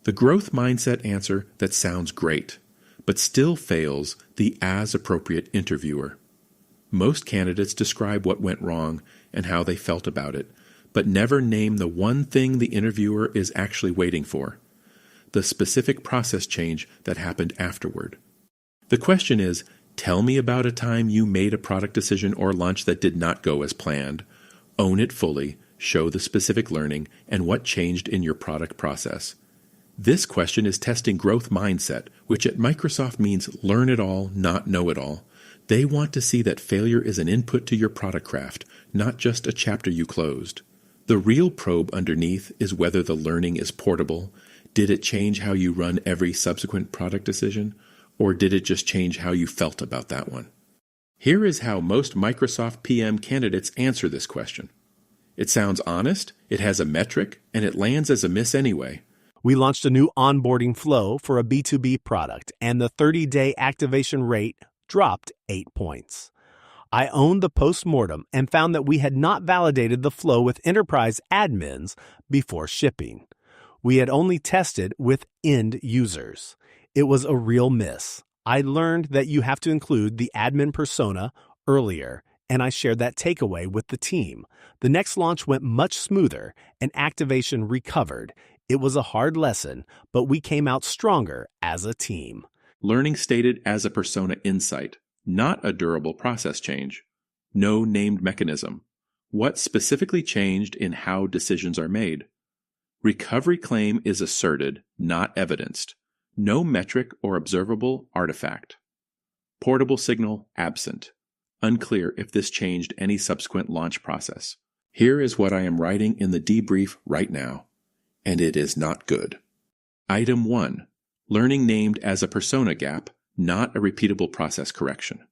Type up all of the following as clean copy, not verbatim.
The growth mindset answer that sounds great, but still fails the as-appropriate interviewer. Most candidates describe what went wrong and how they felt about it, but never name the one thing the interviewer is actually waiting for, the specific process change that happened afterward. The question is, tell me about a time you made a product decision or launch that did not go as planned. Own it fully, show the specific learning, and what changed in your product process. This question is testing growth mindset, which at Microsoft means learn it all, not know it all. They want to see that failure is an input to your product craft, not just a chapter you closed. The real probe underneath is whether the learning is portable. Did it change how you run every subsequent product decision? Or did it just change how you felt about that one? Here is how most Microsoft PM candidates answer this question. It sounds honest, it has a metric, and it lands as a miss anyway. We launched a new onboarding flow for a B2B product, and the 30-day activation rate dropped 8 points. I owned the postmortem and found that we had not validated the flow with enterprise admins before shipping. We had only tested with end users. It was a real miss. I learned that you have to include the admin persona earlier, and I shared that takeaway with the team. The next launch went much smoother, and activation recovered. It was a hard lesson, but we came out stronger as a team. Learning stated as a persona insight, not a durable process change. No named mechanism. What specifically changed in how decisions are made? Recovery claim is asserted, not evidenced. No metric or observable artifact. Portable signal absent. Unclear if this changed any subsequent launch process. Here is what I am writing in the debrief right now, and it is not good. Item 1. Learning named as a persona gap, not a repeatable process correction.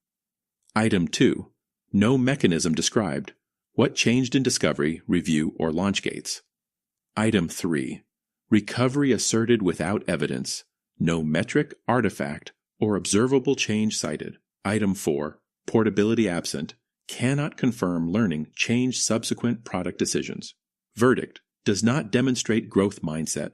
Item 2. No mechanism described. What changed in discovery, review, or launch gates? Item 3. Recovery asserted without evidence. No metric, artifact, or observable change cited. Item 4. Portability absent. Cannot confirm learning changed subsequent product decisions. Verdict. Does not demonstrate growth mindset.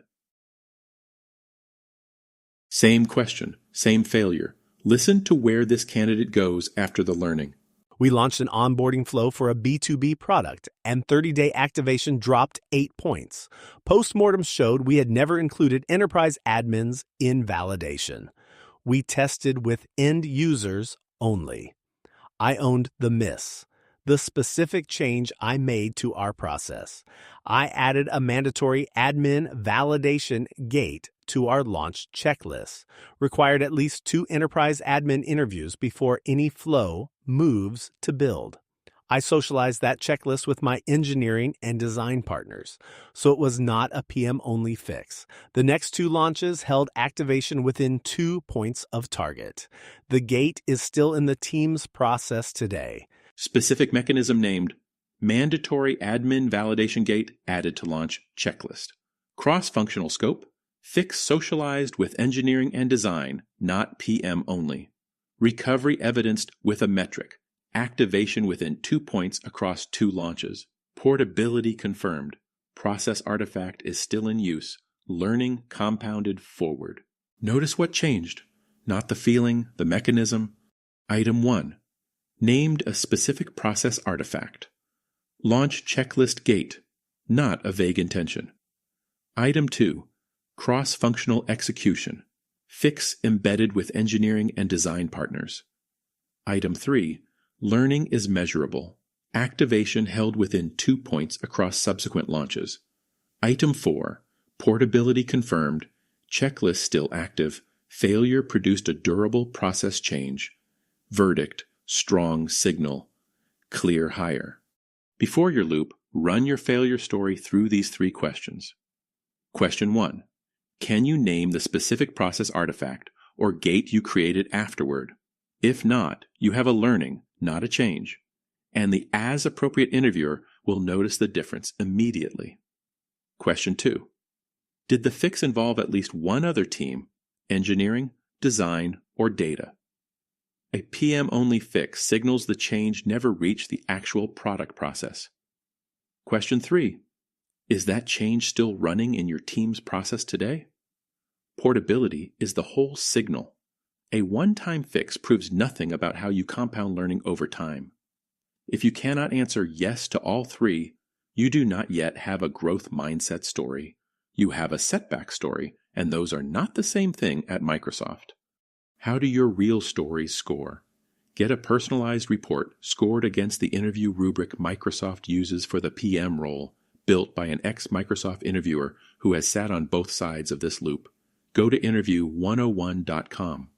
Same question, same failure. Listen to where this candidate goes after the learning. We launched an onboarding flow for a B2B product, and 30-day activation dropped 8 points. Postmortem showed we had never included enterprise admins in validation. We tested with end users only. I owned the miss, the specific change I made to our process. I added a mandatory admin validation gate to our launch checklist, required at least 2 enterprise admin interviews before any flow moves to build. I socialized that checklist with my engineering and design partners, so it was not a PM-only fix. The next 2 launches held activation within 2 points of target. The gate is still in the team's process today. Specific mechanism named mandatory admin validation gate added to launch checklist. Cross-functional scope. Fix socialized with engineering and design, not PM only. Recovery evidenced with a metric. Activation within 2 points across 2 launches. Portability confirmed. Process artifact is still in use. Learning compounded forward. Notice what changed. Not the feeling, the mechanism. Item 1. Named a specific process artifact. Launch checklist gate, not a vague intention. Item 2. Cross-functional execution. Fix embedded with engineering and design partners. Item 3. Learning is measurable. Activation held within 2 points across subsequent launches. Item 4. Portability confirmed. Checklist still active. Failure produced a durable process change. Verdict. Strong signal. Clear hire. Before your loop, run your failure story through these 3 questions. Question 1. Can you name the specific process artifact or gate you created afterward? If not, you have a learning, not a change, and the as-appropriate interviewer will notice the difference immediately. Question 2. Did the fix involve at least one other team, engineering, design, or data? A PM-only fix signals the change never reached the actual product process. Question 3. Is that change still running in your team's process today? Portability is the whole signal. A one-time fix proves nothing about how you compound learning over time. If you cannot answer yes to all three, you do not yet have a growth mindset story. You have a setback story, and those are not the same thing at Microsoft. How do your real stories score? Get a personalized report scored against the interview rubric Microsoft uses for the PM role, built by an ex-Microsoft interviewer who has sat on both sides of this loop. Go to interview101.com.